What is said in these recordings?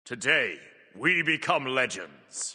Today, we become legends.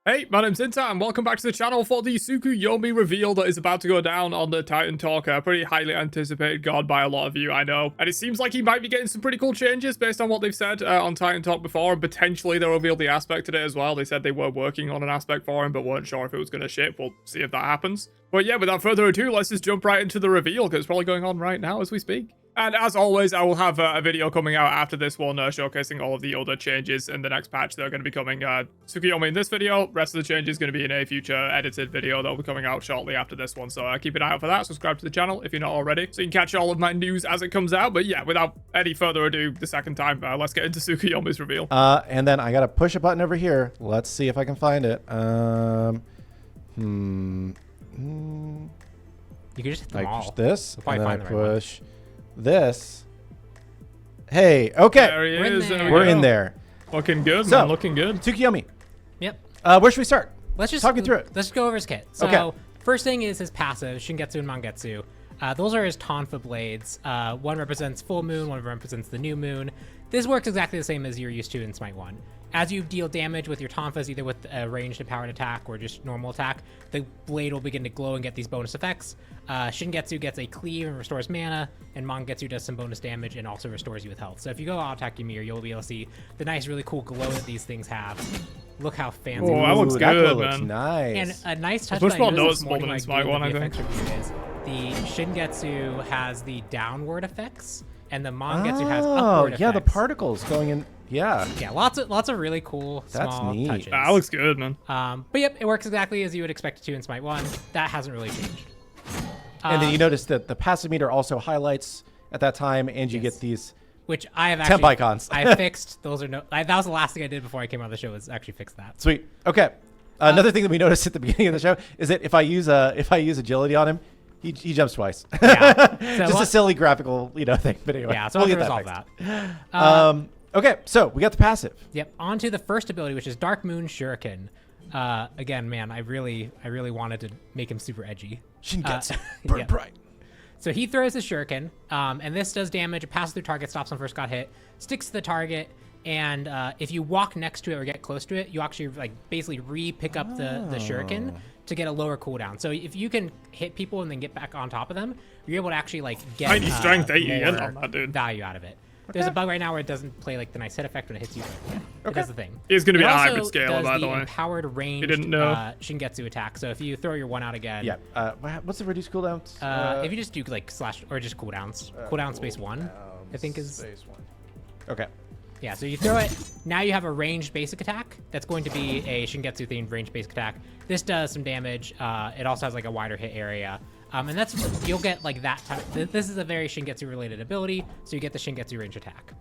Hey, my name's Inta, and welcome back to the channel for the Tsukuyomi reveal that is about to go down on the Titan Talker. Pretty highly anticipated god by a lot of you, I know. And it seems like he might be getting some pretty cool changes based on what they've said on Titan Talk before, and potentially they'll reveal the aspect today as well. They said they were working on an aspect for him, but weren't sure if it was going to ship. We'll see if that happens. But yeah, without further ado, let's just jump right into the reveal, because it's probably going on right now as we speak. And as always, I will have a video coming out after this one showcasing all of the other changes in the next patch that are going to be coming. Tsukuyomi in this video, rest of the changes going to be in a future edited video that will be coming out shortly after this one. So keep an eye out for that. Subscribe to the channel if you're not already, so you can catch all of my news as it comes out. But yeah, without any further ado, the second time, let's get into Tsukuyomi's reveal. And then I got to push a button over here. Let's see if I can find it. You can just hit them I all. push this, You'll and then I probably find the right one. push this. Hey, okay. There he We're in is. there. There we We're go. in there. Looking good, So, man. Looking good. Tsukuyomi. Yep. Where should we start? Let's just talk me through it. Let's go over his kit. So Okay. first thing is his passive, Shingetsu and Mangetsu. Those are his Tonfa blades. One represents full moon, one represents the new moon. This works exactly the same as you're used to in Smite 1. As you deal damage with your Tonfas, either with a ranged and powered attack or just normal attack, the blade will begin to glow and get these bonus effects. Shingetsu gets a cleave and restores mana, and Mangetsu does some bonus damage and also restores you with health. So if you go auto attack Ymir, you'll be able to see the nice, really cool glow that these things have. Look how fancy. Oh, that looks that good, looks man. nice. And a nice touch much that I more noticed this noticeable morning than when I Smite googled 1, I the think. effects review is the Shingetsu has the downward effects and the Mangetsu has upward effects. yeah, the particles going in. Yeah. Yeah, lots of really cool That's small neat. touches. That looks good, man. But yep, it works exactly as you would expect it to in Smite 1. That hasn't really changed. And then you notice that the passive meter also highlights at that time, and you Yes. get these. Which I have Temp actually icons. I fixed. Those are that was the last thing I did before I came on the show, was actually fix that. Sweet. Okay. Another thing that we noticed at the beginning of the show is that if I use agility on him, he jumps twice. Yeah. So Just a silly graphical, thing. But anyway, yeah, so we'll I'll get resolve fixed. that. Okay, so we got the passive. Yep. On to the first ability, which is Dark Moon Shuriken. Again, man, I really wanted to make him super edgy. Shingetsu, burn yeah. bright. So he throws his shuriken, and this does damage. It passes through target, stops on first got hit, sticks to the target, and if you walk next to it or get close to it, you actually basically re-pick up the shuriken to get a lower cooldown. So if you can hit people and then get back on top of them, you're able to actually get Tiny strength 80 in more on that, dude. value out of it. There's a bug right now where it doesn't play the nice hit effect when it hits you, but yeah, it does the thing. He's going to be It a also hybrid scaler, does by the way. empowered ranged didn't know. Shingetsu attack. So if you throw your one out again, Yeah. What's the reduced cooldowns? if you just do slash or just cooldowns, cooldown space 1, I think is space 1. Okay. yeah. So you throw it. Now you have a ranged basic attack that's going to be a Shingetsu themed ranged basic attack. This does some damage. It also has a wider hit area. And that's you'll get that type. This is a very Shingetsu related ability, so you get the Shingetsu range attack.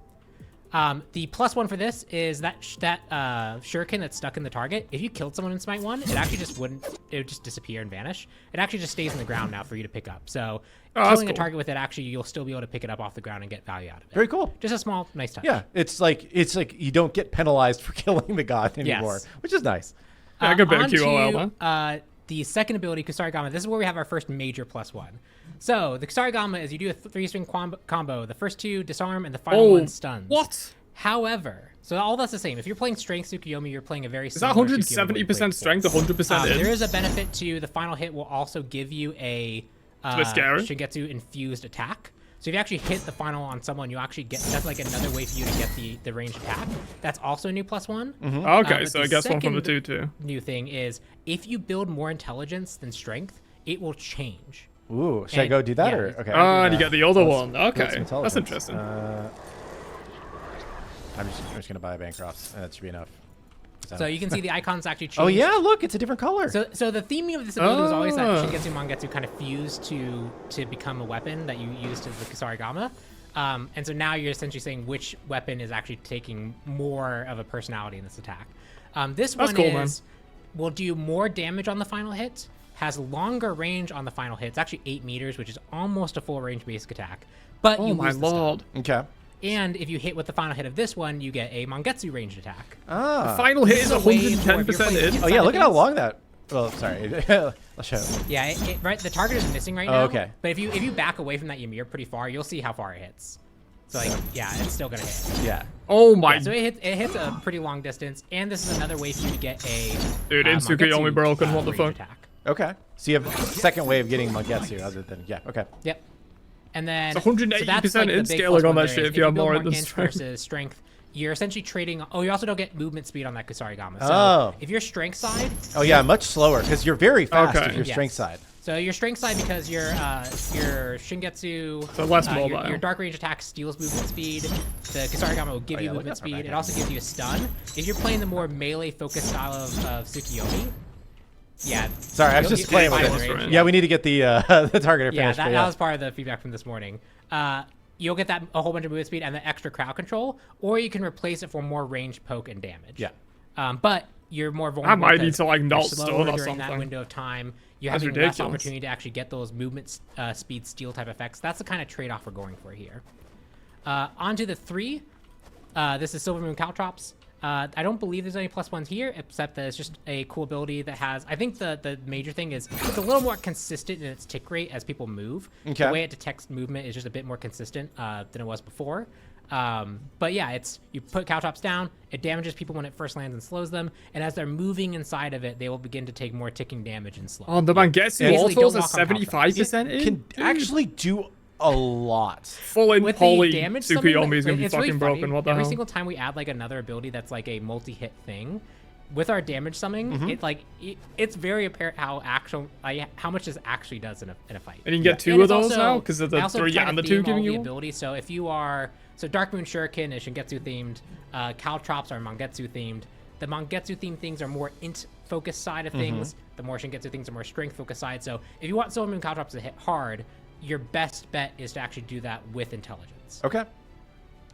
The +1 for this is that shuriken that's stuck in the target. If you killed someone in Smite 1, it actually just wouldn't. It would just disappear and vanish. It actually just stays in the ground now for you to pick up. So killing a cool. target with it, actually, you'll still be able to pick it up off the ground and get value out of it. Very cool. Just a small, nice touch. Yeah, it's like you don't get penalized for killing the god anymore, Yes. which is nice. Yeah, good bit of onto, QOL, man. The second ability, Kusarigama. This is where we have our first major +1. So the Kusarigama is you do a 3-string combo. The first 2 disarm, and the final 1 stuns. What? However, so all that's the same. If you're playing strength Tsukuyomi, you're playing a very Is that similar Tsukuyomi where you play 170% strength, 100% in? there is a benefit to the final hit will also give you a bit scary. Shingetsu infused attack. So if you actually hit the final on someone, you actually get that's another way for you to get the ranged attack. That's also a new +1. Okay, but so the I guess one from the second 2 too. New thing is if you build more intelligence than strength, it will change. Ooh, should I And- go do that yeah. or okay? And you get the other Let's one. build some Okay, that's intelligence. interesting. I'm just gonna buy a Bancroft, and that should be enough. So you can see the icons actually change. Oh yeah, look, it's a different color. So the theming of this ability was always that Oh. Shingetsu Mangetsu kind of fused to become a weapon that you used as the Kusarigama. And so now you're essentially saying which weapon is actually taking more of a personality in this attack. This That's one cool, man. will do more damage on the final hit, has longer range on the final hit. It's actually 8 meters, which is almost a full range basic attack. But Oh you my lose the stun. lord. Okay. And if you hit with the final hit of this one, you get a Mangetsu ranged attack. Ah. Final hit is So way more if you're 110% playing in. Oh yeah, look at how things. long that. Well, sorry. Let's show. Yeah, right. The target is missing right Oh, now. okay. But if you back away from that Ymir pretty far, you'll see how far it hits. So like, yeah, it's still gonna hit. Yeah. Oh my. Yeah, so it hits a pretty long distance, and this is another way for you to get a Dude, in Tsukuyomi Mangetsu, broken, what the range fuck? attack. Okay. So you have a second way of getting Mangetsu other than okay. Yep. And then It's 180% so that's, like, the big in-scaling plus on one that there shit is if you have build more than int strength. versus strength. You're essentially trading. Oh, you also don't get movement speed on that Kusarigama. So Oh. if you're strength side, Oh yeah, much slower because you're very fast Okay. if you're Yes. strength side. so your strength side because your Shingetsu, So less your mobile. dark range attack steals movement speed. The Kusarigama will give Oh, you yeah, look movement at that speed. back It end. also gives you a stun. If you're playing the more melee focused style of Tsukuyomi, yeah. Sorry, I was just playing with find it. range. Yeah, we need to get the the targeter Yeah, finished. that, but that was part of the feedback from this morning. You'll get that a whole bunch of movement speed and the extra crowd control, or you can replace it for more ranged poke and damage. Yeah. But you're more vulnerable. might need because to, like, you're not slower stun or during that something. window of time. You're That's having less ridiculous. opportunity to actually get those movement speed steal type effects. That's the kind of trade-off we're going for here. Onto the 3. This is Silver Moon Caltrops. I don't believe there's any +1s here, except that it's just a cool ability that has. I think the major thing is it's a little more consistent in its tick rate as people move. Okay. The way it detects movement is just a bit more consistent than it was before. But yeah, you put Caltrops down, it damages people when it first lands and slows them, and as they're moving inside of it, they will begin to take more ticking damage and slow. Oh, the Mangetsu Basically, autos don't are walk on Caltrops. 75% in? Can actually do a lot. Full in With poly the damage summon, Tsukuyomi is going to be it's really fucking funny. broken. What the Every hell? single time we add like another ability that's like a multi-hit thing, with our damage summoning, it's very apparent how much this actually does in a fight. And you can get two And of it's those also- now because of I the also 3 try to and the 2 theme all giving the you. abilities. So if you are Dark Moon Shuriken is Shingetsu themed, Caltrops are Mangetsu themed. The Mangetsu themed things are more int focused side of things. The more Shingetsu things are more strength focused side. So if you want Silver Moon Caltrops to hit hard, your best bet is to actually do that with intelligence. Okay.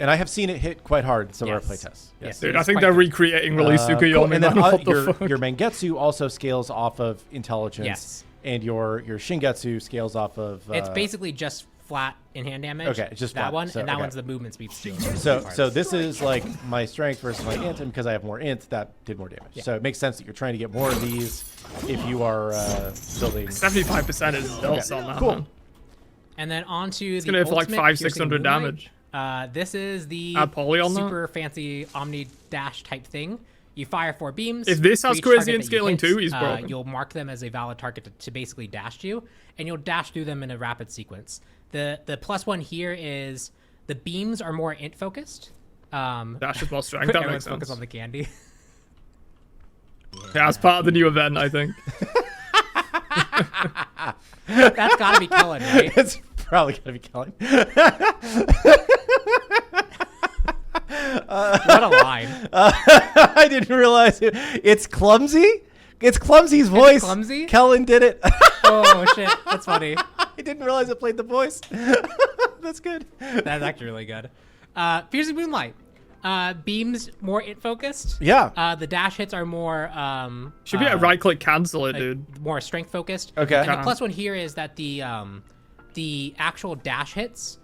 And I have seen it hit quite hard in some of our Yes. playtests. Yes. Dude, It's I think quite they're good. recreating release Tsukuyomi. Cool. And then man. What the fuck? your Mangetsu also scales off of intelligence. Yes. And your Shingetsu scales off of. It's basically just flat in hand damage. Okay, it's just that flat. one, So, and that okay. one's the movement speed steal. So this is like my strength versus my int, and because I have more int, that did more damage. Yeah. So it makes sense that you're trying to get more of these if you are building. 75% is nuts on that. Cool. Man. And then on to It's the gonna hit for like ultimate 500-600 piercing damage. Moonlight. This is the Add poly on that? super fancy Omni dash type thing. You fire 4 beams. If this For has each crazy target in that you scaling hit, too, he's broken. You'll mark them as a valid target to basically dash you, and you'll dash through them in a rapid sequence. The +1 here is the beams are more int focused. Dash is more strength. That Everyone's makes sense. focused on the candy. Yeah, it's part of the new event, I think. That's gotta be Kellen, right? It's probably gonna be Kellen. What a line. I didn't realize it. It's clumsy. It's Clumsy's voice. Clumsy? Kellen did it. Oh shit, that's funny. I didn't realize it played the voice. That's good. That's actually really good. Piercing Moonlight. Beams more int focused. Yeah. The dash hits are more Should be a right click cancel it, dude. more strength focused. Okay. And the Can't. +1 here is that the actual dash hits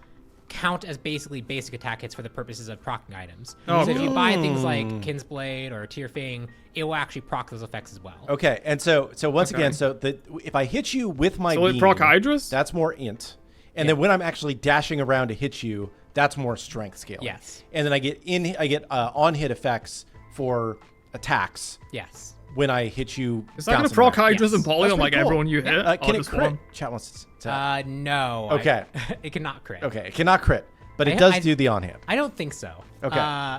count as basically basic attack hits for the purposes of proccing items. Oh, so if you cool. buy things like Kin's Blade or Tear Fang, it will actually proc those effects as well. Okay. And so once Okay. again, if I hit you with my So it beam, proc Hydras? that's more int. And then when I'm actually dashing around to hit you, that's more strength scale. Yes. And then I get on hit effects for attacks Yes. when I hit you. Is that going to bouncing proc back. Hydras Yes. and poly That's on like pretty cool. everyone you hit? Can Or it just crit? one? Chat wants to. No. Okay. It cannot crit. Okay. It cannot crit, but it does do the on hand. I don't think so. Okay.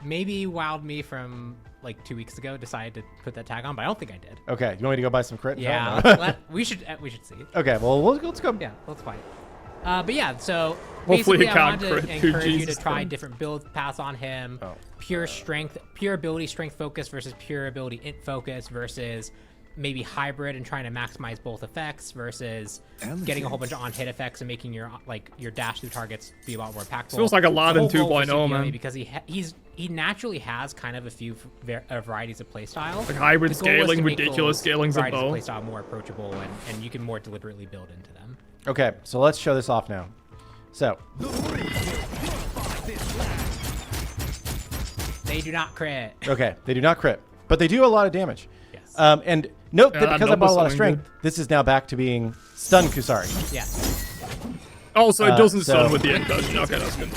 Maybe Wild Me from like 2 weeks ago decided to put that tag on, but I don't think I did. Okay. You want me to go buy some crit? Yeah, No? we should see. Okay. Well, let's go. Yeah, let's fight. But yeah, so Hopefully basically it I can't wanted to crit. encourage you to Jesus try Christ. different build paths on him. Oh. Pure strength, pure ability strength focus versus pure ability int focus versus maybe hybrid and trying to maximize both effects versus getting a whole bunch of on-hit effects and making your dash through targets be a lot more impactful. Feels like a lot in The whole goal for 2.0, Tsukuyomi, man. because he naturally has kind of a few varieties of playstyle. Like hybrid The goal is to scaling, make ridiculous those scalings of varieties both. playstyle more approachable and you can more deliberately build into them. Okay. So let's show this off now. So They do not crit. okay, they do not crit, but they do a lot of damage. Yes. And note Yeah, that that because I bought a lot of Noble strength, Summoning, this is now back to being stun Kusari. Yes. Oh, so it doesn't so- stun with the inversion. Okay, that's good.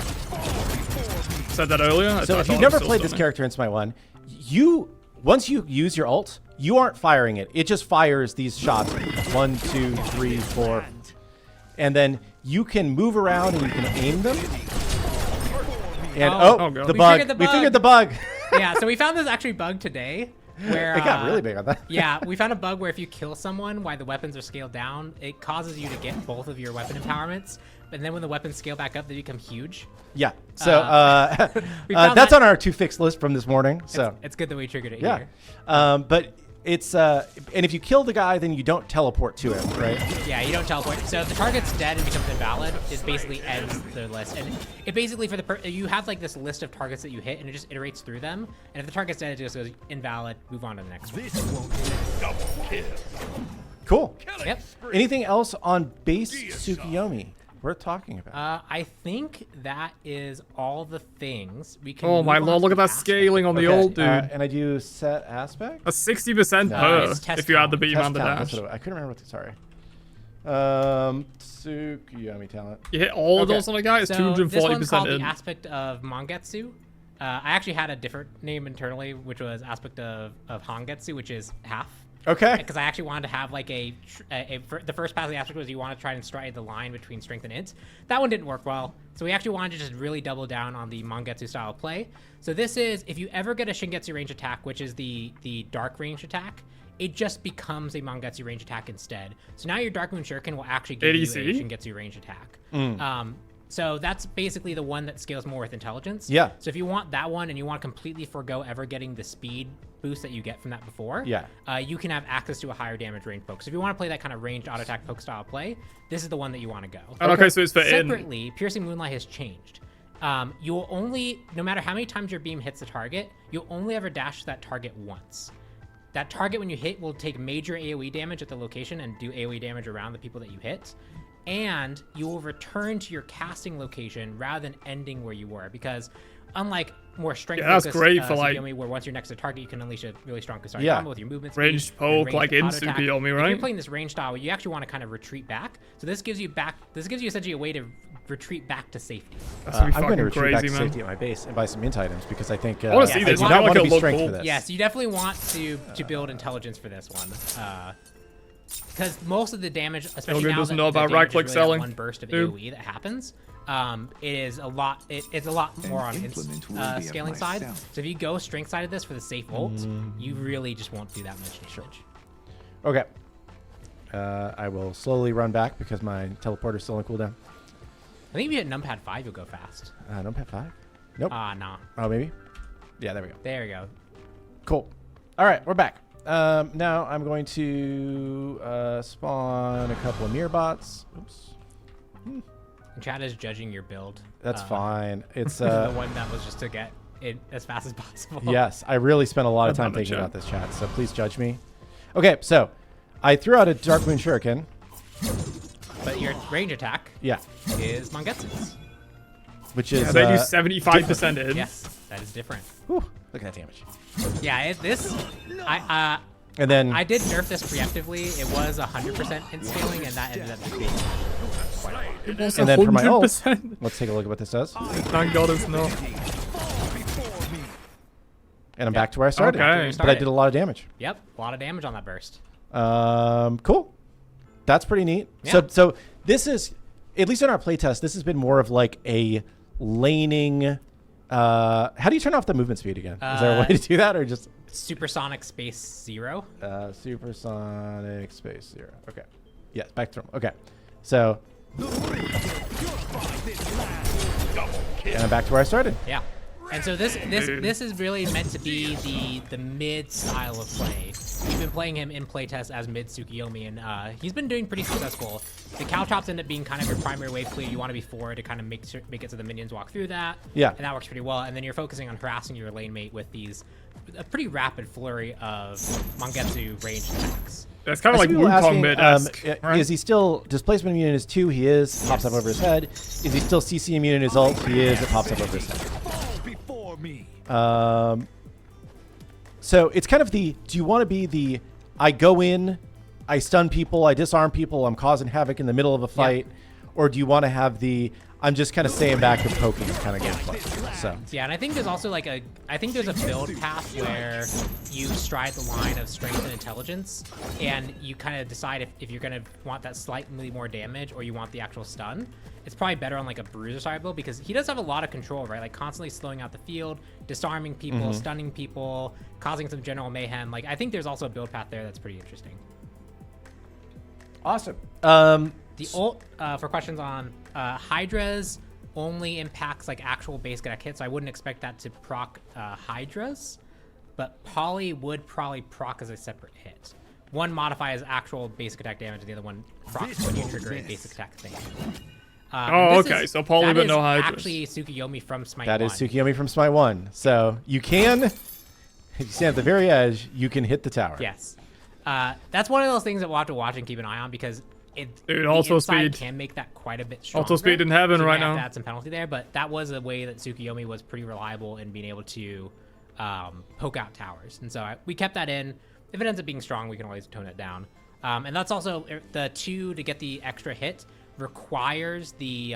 said that earlier. So if you've never played this character in Smite 1, once you use your ult, you aren't firing it. It just fires these shots. 1, 2, 3, 4. And then you can move around and you can aim them. And the bug. We figured the bug. Yeah, so we found this actually bug today. Where, it got really big on that. Yeah, we found a bug where if you kill someone while the weapons are scaled down, it causes you to get both of your weapon empowerments. And then when the weapons scale back up, they become huge. Yeah. So that's on our to fix list from this morning. So it's good that we triggered it here. But it's and if you kill the guy, then you don't teleport to him, right? Yeah, you don't teleport. So if the target's dead and becomes invalid, it basically ends the list. And it basically you have like this list of targets that you hit, and it just iterates through them. And if the target's dead, it just goes invalid. Move on to the next one. Double kill. Cool. Yep. Anything else on base Tsukuyomi worth talking about? I think that is all the things we can. Oh my lord! Look at that scaling on the old dude. And I do set aspect. A 60% per if you add the beam and the dash. I couldn't remember what. Sorry. Tsukuyomi talent. You hit all of those on a guy. It's 240% this one's called in. the aspect of Mangetsu. I actually had a different name internally, which was aspect of Hangetsu, which is half. Okay. Because I actually wanted to have like the first pass of the aspect was you want to try and stride the line between strength and int. That one didn't work well. So we actually wanted to just really double down on the Mangetsu style of play. So this is, if you ever get a Shingetsu range attack, which is the dark range attack, it just becomes a Mangetsu range attack instead. So now your Dark Moon Shuriken will actually give you a Shingetsu range attack. So that's basically the one that scales more with intelligence. Yeah. So if you want that one and you want to completely forego ever getting the speed boost that you get from that before, you can have access to a higher damage range poke. So if you want to play that kind of ranged auto attack poke style play, this is the one that you want to go. Okay, so it's for Separately, Piercing Moonlight has changed. You'll only, no matter how many times your beam hits the target, you'll only ever dash that target once. That target, when you hit, will take major AoE damage at the location and do AoE damage around the people that you hit. And you will return to your casting location rather than ending where you were, because unlike more strength that's great for like Tsukuyomi, where once you're next to target, you can unleash a really strong Kusarigama combo with your movement speed. Ranged poke like in Tsukuyomi, right? If you're playing this range style, you actually want to kind of retreat back. So this gives you essentially a way to retreat back to safety. That's gonna be I'm going to fucking retreat back crazy, to man. safety at my base and buy some int items because I think I want to see this. I do not want to be look strength cool. for this. Yes, you definitely want to build intelligence for this one. Because most of the damage, especially now doesn't that know about the damage right-click is really that selling. one burst of AoE that happens, it is a lot. It's a lot more on scaling side. So if you go strength side of this for the safe ult, you really just won't do that much damage. Okay. I will slowly run back because my teleporter's still on cooldown. I think if you hit numpad 5, you'll go fast. Numpad 5? Nope. Nah. Oh, maybe? Yeah, there we go. There we go. Cool. All right, we're back. Now I'm going to spawn a couple of mirror bots. Oops. Chad is judging your build. That's fine. It's the one that was just to get it as fast as possible. Yes, I really spent a lot of time thinking about this, chat, so please judge me. Okay, so I threw out a Dark Moon Shuriken. But your range attack is Mangetsu's. Which is they do 75% in. Yes, that is different. Whew, look at that damage. Yeah, and then I did nerf this preemptively. It was 100% in scaling, and that ended up being quite a lot. It was and then for my ult, 100%. let's take a look at what this does. Thank God it's not. And I'm back to where I started. Okay. But I did a lot of damage. Yep, a lot of damage on that burst. Cool. That's pretty neat. Yeah. So this is, at least in our playtest, this has been more of like a laning. How do you turn off the movement speed again? Is there a way to do that, or just Supersonic Space 0? Supersonic Space 0. Okay. Yes, back to okay. So and I'm back to where I started. Yeah. And so this is really meant to be the mid style of play. We've been playing him in playtest as mid Tsukuyomi, and he's been doing pretty successful. The Caltrops end up being kind of your primary wave play. You want to be forward to kind of make it so the minions walk through that. Yeah. And that works pretty well. And then you're focusing on harassing your lane mate with a pretty rapid flurry of Mangetsu range attacks. It's kind of like Wukong mid-esque. Right? Is he still displacement immune in his 2? He is. Pops up over his head. Is he still CC immune in his ult? He is. It pops up over his head. So it's kind of do you want to be the, I go in, I stun people, I disarm people, I'm causing havoc in the middle of a fight, or do you want to have I'm just kind of staying back and poking kind of gameplay? So Yeah, and I think there's also like I think there's a build path where you stride the line of strength and intelligence, and you kind of decide if you're gonna want that slightly more damage or you want the actual stun. It's probably better on like a bruiser side build because he does have a lot of control, right? Like constantly slowing out the field, disarming people, stunning people, causing some general mayhem. Like I think there's also a build path there that's pretty interesting. awesome. The ult for questions on Hydra's only impacts like actual basic attack hits, so I wouldn't expect that to proc Hydra's, but Poly would probably proc as a separate hit. One modifies actual basic attack damage, and the other one procs when you trigger a basic attack thing. Okay, so Poly but no Hydras. Actually Tsukuyomi from Smite 1. That is Tsukuyomi from Smite 1. So you can, if you stand at the very edge, you can hit the tower. Yes. That's one of those things that we'll have to watch and keep an eye on because Dude, also speed can make that quite a bit stronger. Also speed in heaven so right now. Add some penalty there, but that was a way that Tsukuyomi was pretty reliable in being able to poke out towers. And so we kept that in. If it ends up being strong, we can always tone it down. And that's also the 2 to get the extra hit requires the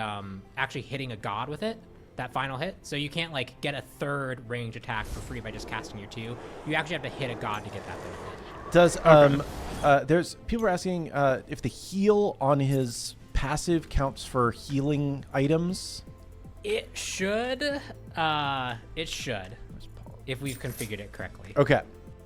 actually hitting a god with it, that final hit. So you can't like get a third range attack for free by just casting your 2. You actually have to hit a god to get that benefit. Does there's people are asking if the heal on his passive counts for healing items. It should. If we've configured it correctly. Okay.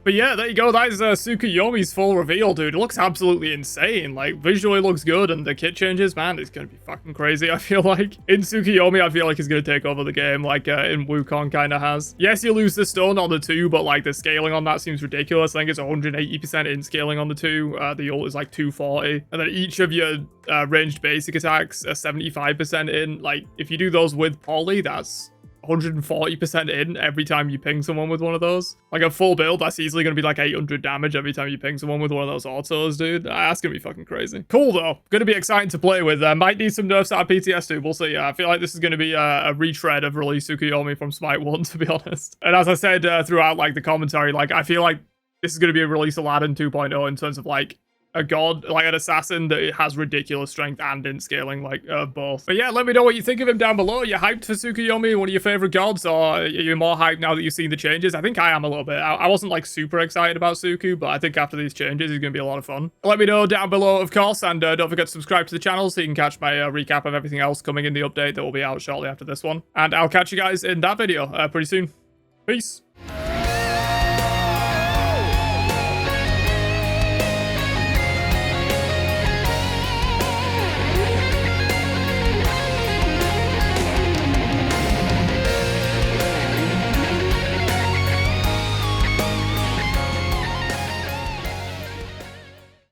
But yeah, there you go. That is Tsukuyomi's full reveal, dude. It looks absolutely insane. Like, visually looks good, and the kit changes, man, it's going to be fucking crazy, I feel like. In Tsukuyomi, I feel like he's going to take over the game, like in Wukong kind of has. Yes, you lose the stun on the 2, but, like, the scaling on that seems ridiculous. I think it's 180% in scaling on the 2. The ult is, like, 240. And then each of your ranged basic attacks are 75% in. Like, if you do those with Poly, that's 140% in every time you ping someone with one of those. Like a full build, that's easily going to be like 800 damage every time you ping someone with one of those autos, dude. That's going to be fucking crazy. Cool, though. Going to be exciting to play with. Might need some nerfs out of PTS2. We'll see. I feel like this is going to be a retread of release Tsukuyomi from Smite 1, to be honest. And as I said throughout like the commentary, like I feel like this is going to be a release Aladdin 2.0 in terms of like a god, like an assassin that has ridiculous strength and in scaling, like both. But yeah, let me know what you think of him down below. Are you hyped for Tsukuyomi, one of your favorite gods, or are you more hyped now that you've seen the changes? I think I am a little bit. I wasn't like super excited about Tsuku, but I think after these changes, he's going to be a lot of fun. Let me know down below, of course, and don't forget to subscribe to the channel so you can catch my recap of everything else coming in the update that will be out shortly after this one. And I'll catch you guys in that video pretty soon. Peace.